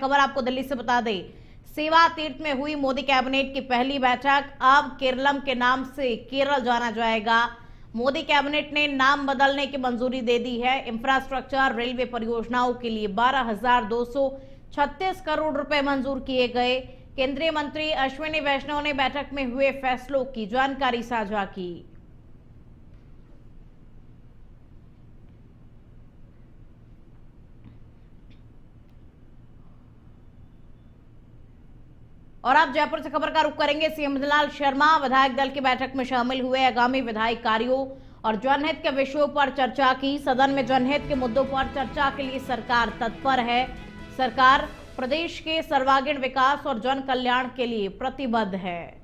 खबर आपको दिल्ली से बता दें, सेवा तीर्थ में हुई मोदी कैबिनेट की पहली बैठक। अब केरलम के नाम से केरल जाना जाएगा। मोदी कैबिनेट ने नाम बदलने की मंजूरी दे दी है। इंफ्रास्ट्रक्चर रेलवे परियोजनाओं के लिए 12,236 करोड़ रुपए मंजूर किए गए। केंद्रीय मंत्री अश्विनी वैष्णव ने बैठक में हुए फैसलों की जानकारी साझा की। और आप जयपुर से खबर का रुख करेंगे। सीएम हिमांशु शर्मा विधायक दल की बैठक में शामिल हुए। आगामी विधायी कार्यों और जनहित के विषयों पर चर्चा की। सदन में जनहित के मुद्दों पर चर्चा के लिए सरकार तत्पर है। सरकार प्रदेश के सर्वांगीण विकास और जन कल्याण के लिए प्रतिबद्ध है।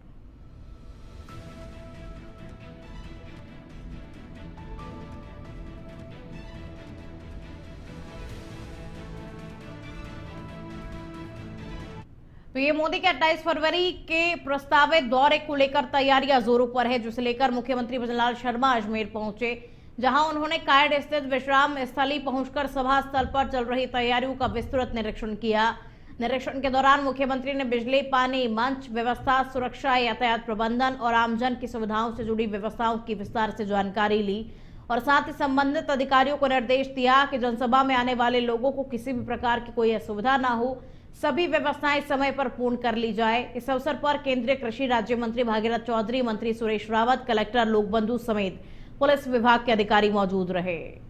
पीएम मोदी के 28 फरवरी के प्रस्तावित दौरे को लेकर तैयारियां जोरों पर है, जिसे लेकर मुख्यमंत्री भजनलाल शर्मा अजमेर पहुंचे, जहां उन्होंने कायड स्थित विश्राम स्थली पहुंचकर सभा स्थल पर चल रही तैयारियों का विस्तृत निरीक्षण किया। निरीक्षण के दौरान मुख्यमंत्री ने बिजली, पानी, मंच व्यवस्था, सुरक्षा, यातायात प्रबंधन और आमजन की सुविधाओं से जुड़ी व्यवस्थाओं की विस्तार से जानकारी ली और साथ ही संबंधित अधिकारियों को निर्देश दिया कि जनसभा में आने वाले लोगों को किसी भी प्रकार की कोई असुविधा न हो, सभी व्यवस्थाएं समय पर पूर्ण कर ली जाए। इस अवसर पर केंद्रीय कृषि राज्य मंत्री भागीरथ चौधरी, मंत्री सुरेश रावत, कलेक्टर लोकबंधु समेत पुलिस विभाग के अधिकारी मौजूद रहे।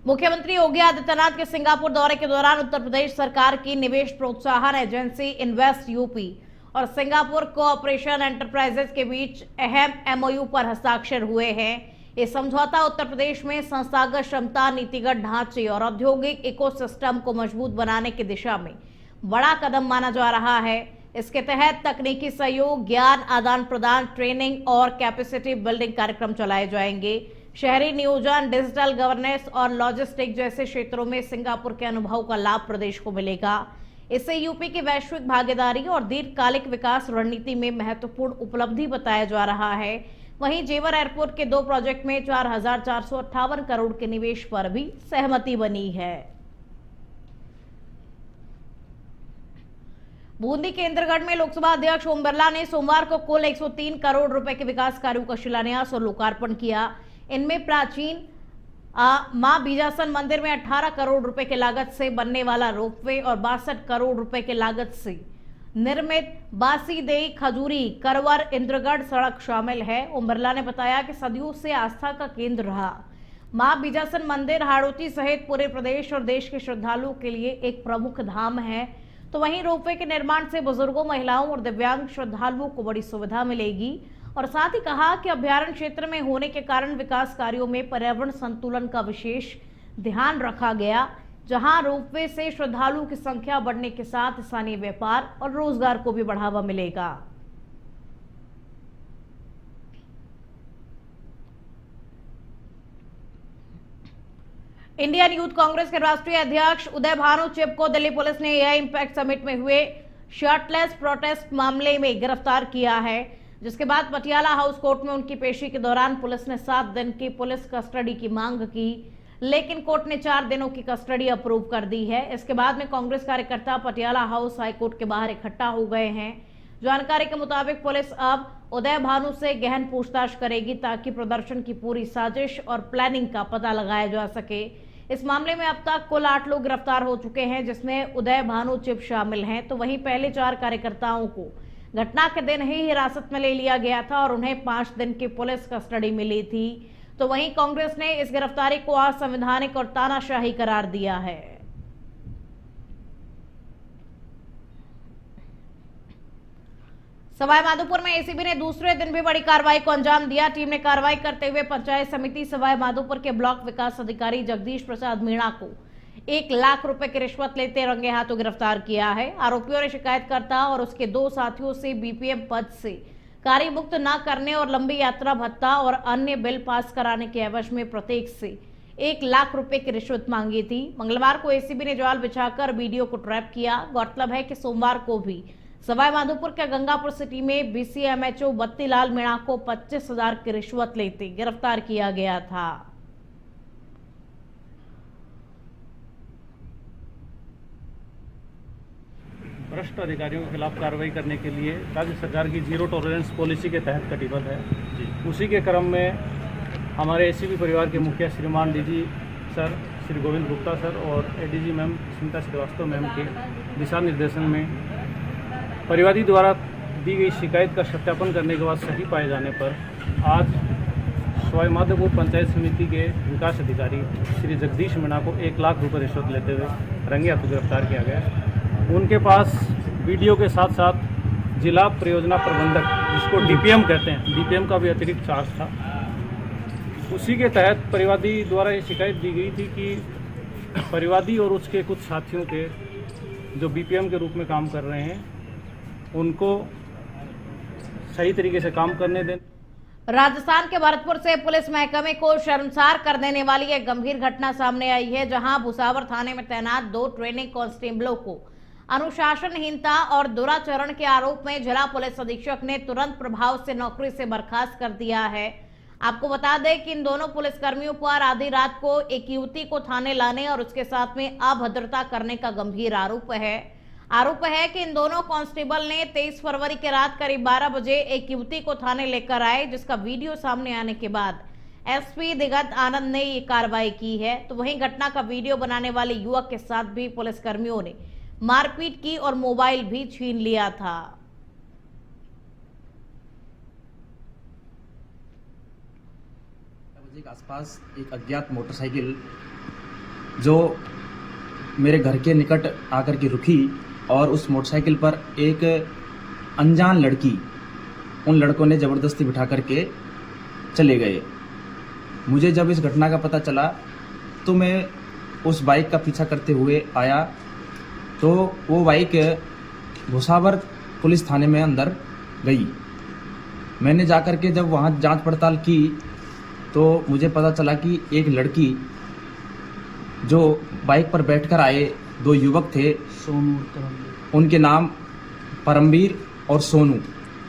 मुख्यमंत्री योगी आदित्यनाथ के सिंगापुर दौरे के दौरान उत्तर प्रदेश सरकार की निवेश प्रोत्साहन एजेंसी इन्वेस्ट यूपी और सिंगापुर कोऑपरेशन एंटरप्राइजेज के बीच अहम एमओयू पर हस्ताक्षर हुए हैं। ये समझौता उत्तर प्रदेश में संस्थागत क्षमता, नीतिगत ढांचे और औद्योगिक इकोसिस्टम को मजबूत बनाने की दिशा में बड़ा कदम माना जा रहा है। इसके तहत तकनीकी सहयोग, ज्ञान आदान प्रदान, ट्रेनिंग और कैपेसिटी बिल्डिंग कार्यक्रम चलाए जाएंगे। शहरी नियोजन, डिजिटल गवर्नेंस और लॉजिस्टिक जैसे क्षेत्रों में सिंगापुर के अनुभव का लाभ प्रदेश को मिलेगा। इससे यूपी की वैश्विक भागीदारी और दीर्घकालिक विकास रणनीति में महत्वपूर्ण उपलब्धि बताया जा रहा है। वहीं जेवर एयरपोर्ट के 2 प्रोजेक्ट में 4,458 करोड़ के निवेश पर भी सहमति बनी है। बूंदी के इंद्रगढ़ में लोकसभा अध्यक्ष ओम बिरला ने सोमवार को कुल 103 करोड़ रुपए के विकास कार्यों का शिलान्यास और लोकार्पण किया। इनमें प्राचीन मां बीजासन मंदिर में 18 करोड़ रुपए की लागत से बनने वाला रोपवे और 62 करोड़ रुपए की लागत से निर्मित बासीदेई खजूरी करवर इंद्रगढ़ सड़क शामिल है। ओम बिरला ने बताया कि सदियों से आस्था का केंद्र रहा मां बीजासन मंदिर हाड़ौती सहित पूरे प्रदेश और देश के श्रद्धालुओं के लिए एक प्रमुख धाम है। तो वहीं रोपवे के निर्माण से बुजुर्गों, महिलाओं और दिव्यांग श्रद्धालुओं को बड़ी सुविधा मिलेगी। और साथ ही कहा कि अभ्यारण्य क्षेत्र में होने के कारण विकास कार्यों में पर्यावरण संतुलन का विशेष ध्यान रखा गया, जहां रोपवे से श्रद्धालुओं की संख्या बढ़ने के साथ स्थानीय व्यापार और रोजगार को भी बढ़ावा मिलेगा। इंडियन यूथ कांग्रेस के राष्ट्रीय अध्यक्ष उदय भानु चिब को दिल्ली पुलिस ने एआई इंपैक्ट समिट में हुए शर्टलेस प्रोटेस्ट मामले में गिरफ्तार किया है, जिसके बाद पटियाला हाउस कोर्ट में उनकी पेशी के दौरान पुलिस ने 7 दिन की पुलिस कस्टडी की मांग की, लेकिन कोर्ट ने 4 दिनों की कस्टडी अप्रूव कर दी है। इसके बाद में कांग्रेस कार्यकर्ता पटियाला हाउस हाईकोर्ट के बाहर इकट्ठा हो गए हैं। जानकारी के मुताबिक पुलिस अब उदय भानु से गहन पूछताछ करेगी ताकि प्रदर्शन की पूरी साजिश और प्लानिंग का पता लगाया जा सके। इस मामले में अब तक कुल 8 लोग गिरफ्तार हो चुके हैं, जिसमें उदय भानु चिब शामिल हैं। तो वहीं पहले 4 कार्यकर्ताओं को घटना के दिन ही हिरासत में ले लिया गया था और उन्हें 5 दिन की पुलिस कस्टडी मिली थी। तो वहीं कांग्रेस ने इस गिरफ्तारी को असंवैधानिक और तानाशाही करार दिया है। सवाईमाधोपुर में एसीबी ने दूसरे दिन भी बड़ी कार्रवाई को अंजाम दिया। टीम ने कार्रवाई करते हुए पंचायत समिति सवाईमाधोपुर के ब्लॉक विकास अधिकारी जगदीश प्रसाद मीणा को 1 लाख रुपए की रिश्वत लेते रंगे हाथों गिरफ्तार किया है। आरोपियों ने शिकायतकर्ता और उसके 2 साथियों से बीपीएम पद से कार्य मुक्त न करने और लंबी यात्रा भत्ता और अन्य बिल पास कराने के एवज में प्रत्येक से 1 लाख रुपए की रिश्वत मांगी थी। मंगलवार को एसीबी ने जाल बिछाकर वीडियो को ट्रैप किया। गौरतलब है कि सोमवार को भी सवाईमाधोपुर के गंगापुर सिटी में बीसीएमएचओ बत्तीलाल मीणा को 25,000 की रिश्वत लेते गिरफ्तार किया गया था। भ्रष्ट अधिकारियों के खिलाफ कार्रवाई करने के लिए राज्य सरकार की जीरो टॉलरेंस पॉलिसी के तहत कटिबद्ध है जी। उसी के क्रम में हमारे एसीपी परिवार के मुखिया श्रीमान DG sir Shri Govind Gupta sir और ADG ma'am Smita Srivastava ma'am के दिशा निर्देशन में परिवादी द्वारा दी गई शिकायत का सत्यापन करने के बाद सही पाए जाने पर आज सवाई माधोपुर पंचायत समिति के विकास अधिकारी श्री जगदीश मीणा को 1 लाख रुपए रिश्वत लेते हुए रंगे हाथों गिरफ्तार किया गया। उनके पास वीडियो के साथ साथ जिला परियोजना प्रबंधक, जिसको डीपीएम कहते हैं, डीपीएम का भी अतिरिक्त चार्ज था। उसी के तहत परिवादी द्वारा ये शिकायत दी गई थी कि परिवादी और उसके कुछ साथियों के जो बीपीएम के रूप में काम कर रहे हैं उनको सही तरीके से काम करने दें। राजस्थान के भरतपुर से पुलिस महकमे को शर्मसार कर देने वाली एक गंभीर घटना सामने आई है, जहां भुसावर थाने में तैनात 2 ट्रेनिंग कांस्टेबलों को अनुशासनहीनता और दुराचरण के आरोप में जिला पुलिस अधीक्षक ने तुरंत प्रभाव से नौकरी से बर्खास्त कर दिया है। आपको बता दें कि इन दोनों पुलिसकर्मियों पर आधी रात को एक युवती को थाने लाने और उसके साथ में अभद्रता करने का गंभीर आरोप है कि इन दोनों कांस्टेबल ने 23 फरवरी की रात करीब 12 बजे एक युवती को थाने लेकर आए, जिसका वीडियो सामने आने के बाद एसपी दिगंत आनंद ने ये कार्रवाई की है। तो वहीं घटना का वीडियो बनाने वाले युवक के साथ भी पुलिसकर्मियों ने मारपीट की और मोबाइल भी छीन लिया था। के आसपास एक अज्ञात मोटरसाइकिल जो मेरे घर के निकट आकर के रुकी और उस मोटरसाइकिल पर एक अनजान लड़की, उन लड़कों ने ज़बरदस्ती बिठा करके चले गए। मुझे जब इस घटना का पता चला तो मैं उस बाइक का पीछा करते हुए आया, तो वो बाइक भुसावर पुलिस थाने में अंदर गई। मैंने जाकर के जब वहाँ जांच पड़ताल की तो मुझे पता चला कि एक लड़की जो बाइक पर बैठकर आए 2 युवक थे, उनके नाम परमवीर और सोनू,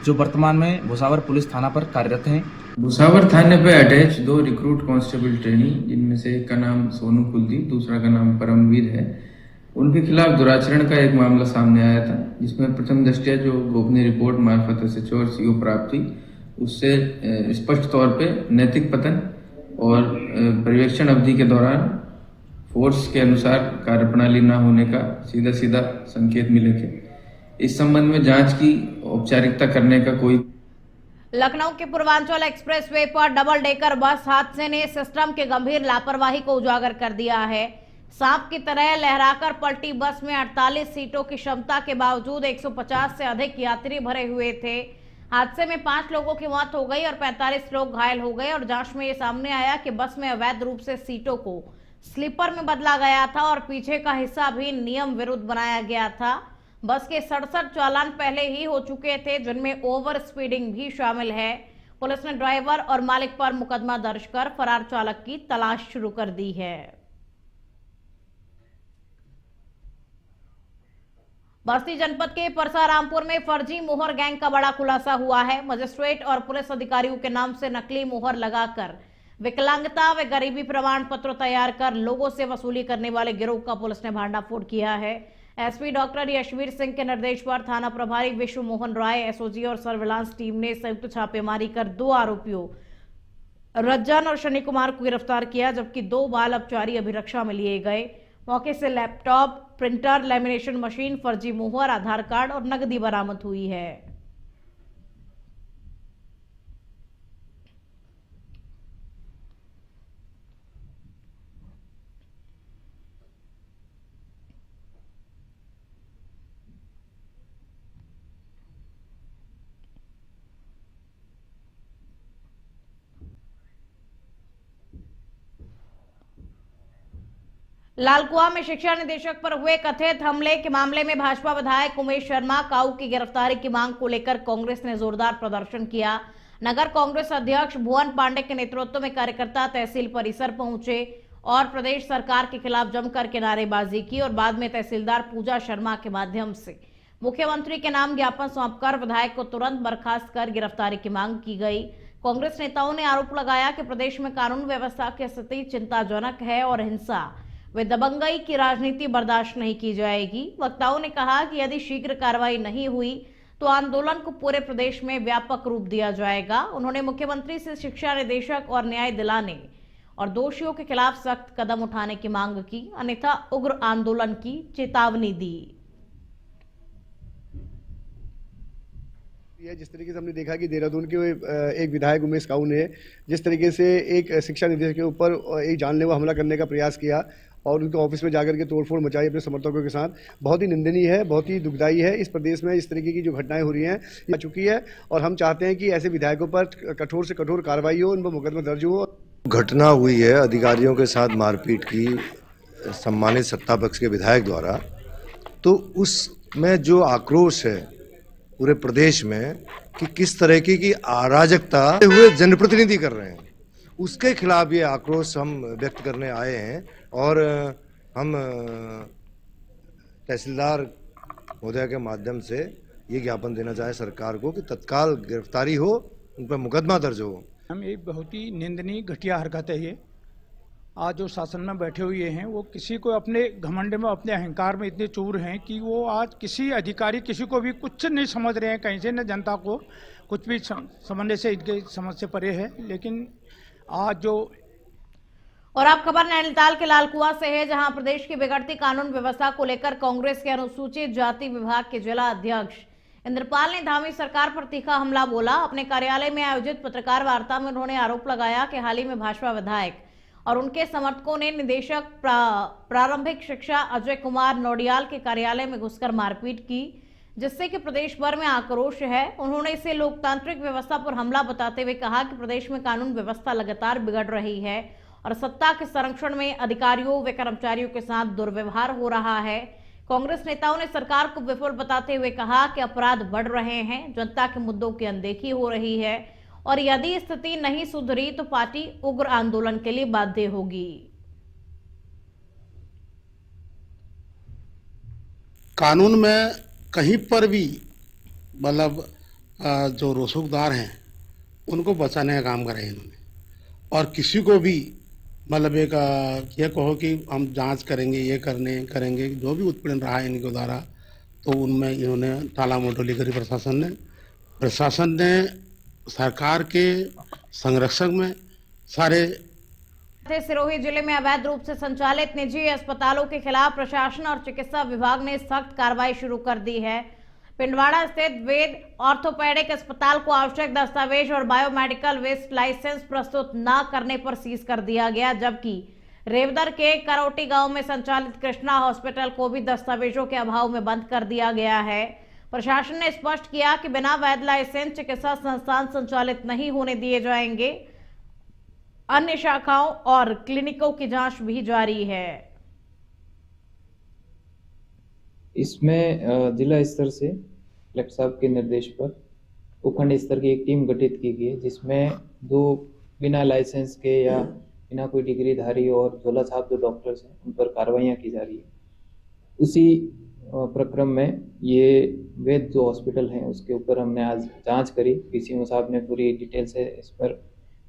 जो वर्तमान में भुसावर पुलिस थाना पर कार्यरत हैं। भुसावर थाने पे अटैच 2 रिक्रूट कांस्टेबल ट्रेनी, जिनमें से एक का नाम सोनू कुलदीप, दूसरा का नाम परमवीर है, उनके खिलाफ दुराचरण का एक मामला सामने आया था, जिसमें प्रथम दृष्टया जो गोपनीय रिपोर्ट मार्फत एसएचओ और सीओ प्राप्त थी, उससे स्पष्ट तौर पे नैतिक पतन और पर्यवेक्षण अवधि के दौरान फोर्स के अनुसार कार्यप्रणाली न होने का सीधा संकेत मिले थे। इस संबंध में जांच की औपचारिकता करने का कोई। लखनऊ के पूर्वांचल एक्सप्रेसवे पर डबल डेकर बस हादसे ने सिस्टम के गंभीर लापरवाही को उजागर कर दिया है। सांप की तरह लहराकर पलटी बस में 48 सीटों की क्षमता के बावजूद 150 से अधिक यात्री भरे हुए थे। हादसे में 5 लोगों की मौत हो गई और 45 लोग घायल हो गए और जांच में ये सामने आया कि बस में अवैध रूप से सीटों को स्लीपर में बदला गया था और पीछे का हिस्सा भी नियम विरुद्ध बनाया गया था। बस के 67 चालान पहले ही हो चुके थे, जिनमें ओवर स्पीडिंग भी शामिल है। पुलिस ने ड्राइवर और मालिक पर मुकदमा दर्ज कर फरार चालक की तलाश शुरू कर दी है। बस्ती जनपद के परसारामपुर में फर्जी मोहर गैंग का बड़ा खुलासा हुआ है। मजिस्ट्रेट और पुलिस अधिकारियों के नाम से नकली मोहर लगाकर विकलांगता व गरीबी प्रमाण पत्र तैयार कर लोगों से वसूली करने वाले गिरोह का पुलिस ने भांडाफोड़ किया है। एसपी डॉक्टर यशवीर सिंह के निर्देश पर थाना प्रभारी विश्व मोहन राय, एसओजी और सर्विलांस टीम ने संयुक्त छापेमारी कर 2 आरोपियों रज्जन और शनि कुमार को गिरफ्तार किया, जबकि 2 बाल अपचारी अभिरक्षा में लिए गए। मौके से लैपटॉप, प्रिंटर, लैमिनेशन मशीन, फर्जी मोहर, आधार कार्ड और नकदी बरामद हुई है। लालकुआ में शिक्षा निदेशक पर हुए कथित हमले के मामले में भाजपा विधायक उमेश शर्मा काऊ की गिरफ्तारी की मांग को लेकर कांग्रेस ने जोरदार प्रदर्शन किया। नगर कांग्रेस अध्यक्ष भुवन पांडे के नेतृत्व में कार्यकर्ता तहसील परिसर पहुंचे और प्रदेश सरकार के खिलाफ जमकर के नारेबाजी की और बाद में तहसीलदार पूजा शर्मा के माध्यम से मुख्यमंत्री के नाम ज्ञापन सौंपकर विधायक को तुरंत बर्खास्त कर गिरफ्तारी की मांग की गई। कांग्रेस नेताओं ने आरोप लगाया कि प्रदेश में कानून व्यवस्था की स्थिति चिंताजनक है और हिंसा वे दबंगई की राजनीति बर्दाश्त नहीं की जाएगी। वक्ताओं ने कहा कि यदि शीघ्र कार्रवाई नहीं हुई तो आंदोलन को पूरे प्रदेश में व्यापक रूप दिया जाएगा। उन्होंने मुख्यमंत्री से शिक्षा निदेशक और न्याय दिलाने और दोषियों के खिलाफ सख्त कदम उठाने की मांग की, अन्यथा उग्र आंदोलन की चेतावनी दी। जिस तरीके से हमने देखा कि देहरादून के एक विधायक उमेश काऊ ने जिस तरीके से एक शिक्षा निदेशक के ऊपर एक जानलेवा हमला करने का प्रयास किया और उनके ऑफिस में जाकर के तोड़फोड़ मचाई अपने समर्थकों के साथ, बहुत ही निंदनीय है, बहुत ही दुखदायी है। इस प्रदेश में इस तरीके की जो घटनाएं हो रही हैं ये चुकी है और हम चाहते हैं कि ऐसे विधायकों पर कठोर से कठोर कार्रवाई हो, उन पर मुकदमा दर्ज हो। घटना हुई है अधिकारियों के साथ मारपीट की सम्मानित सत्ता पक्ष के विधायक द्वारा, तो उसमें जो आक्रोश है पूरे प्रदेश में कि किस तरह की अराजकता हुए जनप्रतिनिधि कर रहे हैं, उसके खिलाफ ये आक्रोश हम व्यक्त करने आए हैं और हम तहसीलदार महोदय के माध्यम से ये ज्ञापन देना चाहे सरकार को कि तत्काल गिरफ्तारी हो, उन पर मुकदमा दर्ज हो। हम ये बहुत ही निंदनीय घटिया हरकत है ये। आज जो शासन में बैठे हुए हैं वो किसी को अपने घमंड में, अपने अहंकार में इतने चूर हैं कि वो आज किसी अधिकारी किसी को भी कुछ नहीं समझ रहे हैं, कहीं से न जनता को कुछ भी समझने से इनके समझ से परे है। लेकिन आज जो और अब खबर नैनीताल के लालकुआं से है, जहां प्रदेश की बिगड़ती कानून व्यवस्था को लेकर कांग्रेस के अनुसूचित जाति विभाग के जिला अध्यक्ष इंद्रपाल ने धामी सरकार पर तीखा हमला बोला। अपने कार्यालय में आयोजित पत्रकार वार्ता में उन्होंने आरोप लगाया कि हाल ही में भाजपा विधायक और उनके समर्थकों ने निदेशक प्रारंभिक शिक्षा अजय कुमार नौडियाल के कार्यालय में घुसकर मारपीट की, जिससे कि प्रदेश भर में आक्रोश है। उन्होंने इसे लोकतांत्रिक व्यवस्था पर हमला बताते हुए कहा कि प्रदेश में कानून व्यवस्था लगातार बिगड़ रही है और सत्ता के संरक्षण में अधिकारियों व कर्मचारियों के साथ दुर्व्यवहार हो रहा है। कांग्रेस नेताओं ने सरकार को विफल बताते हुए कहा कि अपराध बढ़ रहे हैं, जनता के मुद्दों की अनदेखी हो रही है और यदि स्थिति नहीं सुधरी तो पार्टी उग्र आंदोलन के लिए बाध्य होगी। कानून में कहीं पर भी मतलब जो रोसूखदार हैं उनको बचाने का काम करा है इन्होंने, और किसी को भी मतलब एक ये कहो कि हम जांच करेंगे, ये करेंगे जो भी उत्पीड़न रहा है इनके द्वारा, तो उनमें इन्होंने टाला मटोली करी। प्रशासन ने सरकार के संरक्षक में सारे। सिरोही जिले में अवैध रूप से संचालित निजी अस्पतालों के खिलाफ प्रशासन और चिकित्सा विभाग ने सख्त कार्रवाई शुरू कर दी है। पिंडवाड़ा स्थित वेद ऑर्थोपेडिक अस्पताल को आवश्यक दस्तावेज और बायोमेडिकल वेस्ट लाइसेंस प्रस्तुत न करने पर सीज कर दिया गया, जबकि रेवदर के करौटी गांव में संचालित कृष्णा हॉस्पिटल को भी दस्तावेजों के अभाव में बंद कर दिया गया है। प्रशासन ने स्पष्ट किया कि बिना वैध लाइसेंस चिकित्सा संस्थान संचालित नहीं होने दिए जाएंगे। अन्य शाखाओं और क्लिनिकों की जांच भी जारी है। इसमें जिला स्तर से कलेक्टर साहब के निर्देश पर उपखंड स्तर की एक टीम गठित की गई है, जिसमें दो बिना लाइसेंस के या बिना कोई डिग्रीधारी और झोला छाप जो डॉक्टर्स हैं उन पर कार्रवाइयाँ की जा रही है। उसी प्रक्रम में ये वेद जो हॉस्पिटल है उसके ऊपर हमने आज जांच करी। पीसीओ साहब ने पूरी डिटेल से इस पर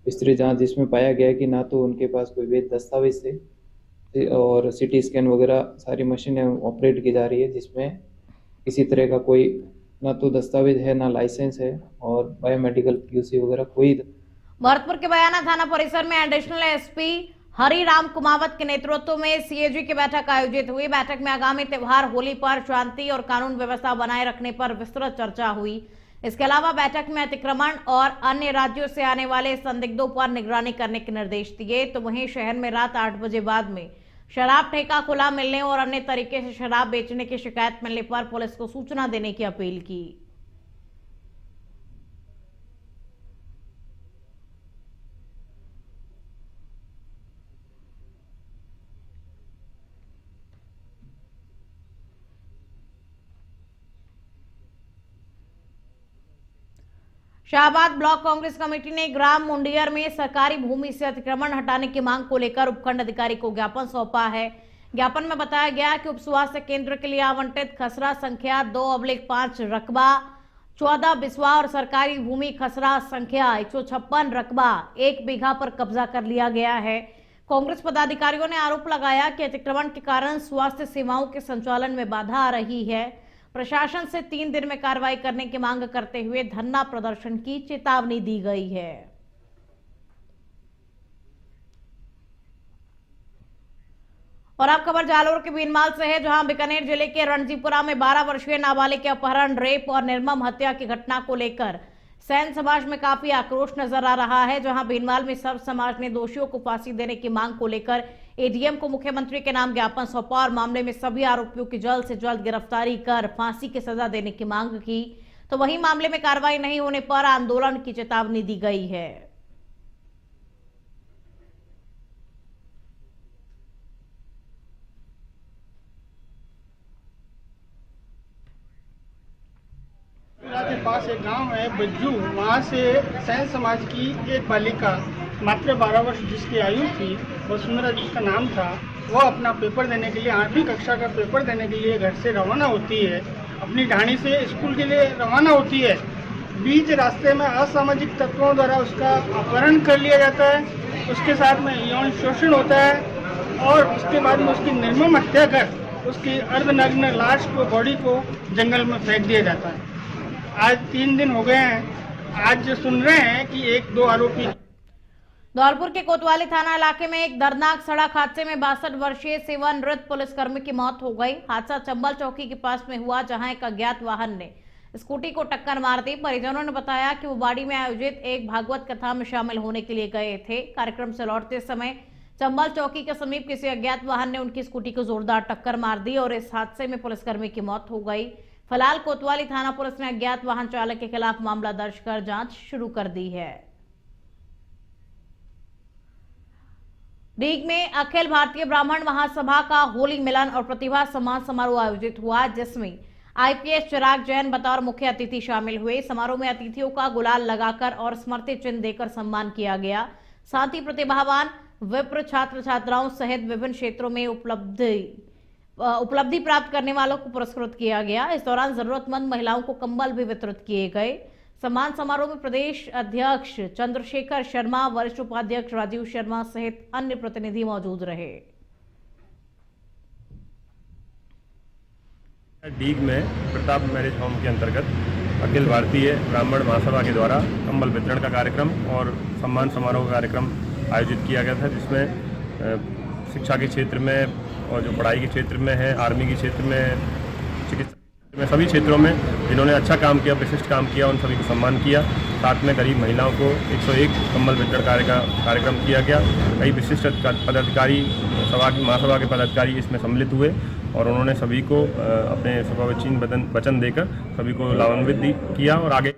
विस्तृत जांच, जिसमें पाया गया कि ना तो उनके पास कोई वैध दस्तावेज थे और सीटी स्कैन वगैरह सारी मशीनें ऑपरेट की जा रही है, जिसमें किसी तरह का कोई ना तो दस्तावेज है ना लाइसेंस है और बायोमेडिकल क्यूसी वगैरह कोई। भरतपुर के बयाना थाना परिसर में एडिशनल एसपी हरिराम कुमावत के नेतृत्व में सीएजी की बैठक आयोजित हुई। बैठक में आगामी त्योहार होली पर शांति और कानून व्यवस्था बनाए रखने पर विस्तृत चर्चा हुई। इसके अलावा बैठक में अतिक्रमण और अन्य राज्यों से आने वाले संदिग्धों पर निगरानी करने के निर्देश दिए। तो वहीं शहर में रात 8 बजे बाद में शराब ठेका खुला मिलने और अन्य तरीके से शराब बेचने की शिकायत मिलने पर पुलिस को सूचना देने की अपील की। शाहबाद ब्लॉक कांग्रेस कमेटी ने ग्राम मुंडियर में सरकारी भूमि से अतिक्रमण हटाने की मांग को लेकर उपखंड अधिकारी को ज्ञापन सौंपा है। ज्ञापन में बताया गया कि उप स्वास्थ्य केंद्र के लिए आवंटित खसरा संख्या 2/5 रकबा 14 बिस्वा और सरकारी भूमि खसरा संख्या 156 रकबा 1 बीघा पर कब्जा कर लिया गया है। कांग्रेस पदाधिकारियों ने आरोप लगाया कि अतिक्रमण के कारण स्वास्थ्य सेवाओं के संचालन में बाधा आ रही है। प्रशासन से 3 दिन में कार्रवाई करने की मांग करते हुए धरना प्रदर्शन की चेतावनी दी गई है। और अब खबर जालोर के बीनमाल से है, जहां बीकानेर जिले के रणजीपुरा में 12 वर्षीय नाबालिग के अपहरण, रेप और निर्मम हत्या की घटना को लेकर सैन समाज में काफी आक्रोश नजर आ रहा है। जहां बीनमाल में सब समाज ने दोषियों को फांसी देने की मांग को लेकर एडीएम को मुख्यमंत्री के नाम ज्ञापन सौंपा और मामले में सभी आरोपियों की जल्द से जल्द गिरफ्तारी कर फांसी की सजा देने की मांग की। तो वहीं मामले में कार्रवाई नहीं होने पर आंदोलन की चेतावनी दी गई है। के पास एक गांव है बज्जू, वहां से सैन समाज की एक बालिका मात्र 12 वर्ष जिसकी आयु थी, वसुंधरा जिसका नाम था, वो अपना पेपर देने के लिए 8वीं कक्षा का पेपर देने के लिए घर से रवाना होती है, अपनी ढाणी से स्कूल के लिए रवाना होती है। बीच रास्ते में असामाजिक तत्वों द्वारा उसका अपहरण कर लिया जाता है, उसके साथ में यौन शोषण होता है और उसके बाद में उसकी निर्मम हत्या कर उसकी अर्धनग्न लाश को, बॉडी को जंगल में फेंक दिया जाता है। आज 3 दिन हो गए हैं, आज सुन रहे हैं कि 1-2 आरोपी। धौलपुर के कोतवाली थाना इलाके में एक दर्दनाक सड़क हादसे में 62 वर्षीय सेवानिवृत्त पुलिसकर्मी की मौत हो गई। हादसा चंबल चौकी के पास में हुआ, जहां एक अज्ञात वाहन ने स्कूटी को टक्कर मार दी। परिजनों ने बताया कि वो बाड़ी में आयोजित एक भागवत कथा में शामिल होने के लिए गए थे। कार्यक्रम से लौटते समय चंबल चौकी के समीप किसी अज्ञात वाहन ने उनकी स्कूटी को जोरदार टक्कर मार दी और इस हादसे में पुलिसकर्मी की मौत हो गई। फिलहाल कोतवाली थाना पुलिस ने अज्ञात वाहन चालक के खिलाफ मामला दर्ज कर जांच शुरू कर दी है। रीग में अखिल भारतीय ब्राह्मण महासभा का होली मिलन और प्रतिभा सम्मान समारोह आयोजित हुआ, जिसमें आईपीएस चिराग जैन बतौर मुख्य अतिथि शामिल हुए। समारोह में अतिथियों का गुलाल लगाकर और स्मृति चिन्ह देकर सम्मान किया गया। साथ ही प्रतिभावान विप्र छात्र छात्राओं सहित विभिन्न क्षेत्रों में उपलब्धि प्राप्त करने वालों को पुरस्कृत किया गया। इस दौरान जरूरतमंद महिलाओं को कंबल भी वितरित किए गए। सम्मान समारोह में प्रदेश अध्यक्ष चंद्रशेखर शर्मा, वरिष्ठ उपाध्यक्ष राजीव शर्मा सहित अन्य प्रतिनिधि मौजूद रहे। डीग में प्रताप मैरिज होम के अंतर्गत अखिल भारतीय ब्राह्मण महासभा के द्वारा कंबल वितरण का कार्यक्रम और सम्मान समारोह कार्यक्रम आयोजित किया गया था, जिसमें शिक्षा के क्षेत्र में और जो पढ़ाई के क्षेत्र में है, आर्मी के क्षेत्र में, चिकित्सा में, सभी क्षेत्रों में जिन्होंने अच्छा काम किया, विशिष्ट काम किया, उन सभी को सम्मान किया। साथ में गरीब महिलाओं को 101 कंबल वितरण कार्यक्रम किया गया। कई विशिष्ट पदाधिकारी, महासभा के पदाधिकारी इसमें सम्मिलित हुए और उन्होंने सभी को अपने सभावचीन वचन देकर सभी को लाभान्वित किया। और आगे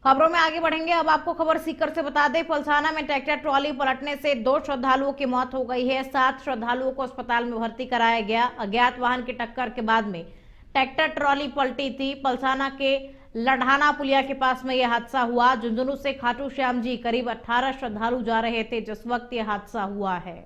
खबरों में आगे बढ़ेंगे। अब आपको खबर सीकर से बता दें, पलसाना में ट्रैक्टर ट्रॉली पलटने से 2 श्रद्धालुओं की मौत हो गई है। 7 श्रद्धालुओं को अस्पताल में भर्ती कराया गया। अज्ञात वाहन की टक्कर के बाद में ट्रैक्टर ट्रॉली पलटी थी। पलसाना के लढ़ाना पुलिया के पास में यह हादसा हुआ। झुंझुनू से खाटू श्याम जी करीब 18 श्रद्धालु जा रहे थे जिस वक्त यह हादसा हुआ है।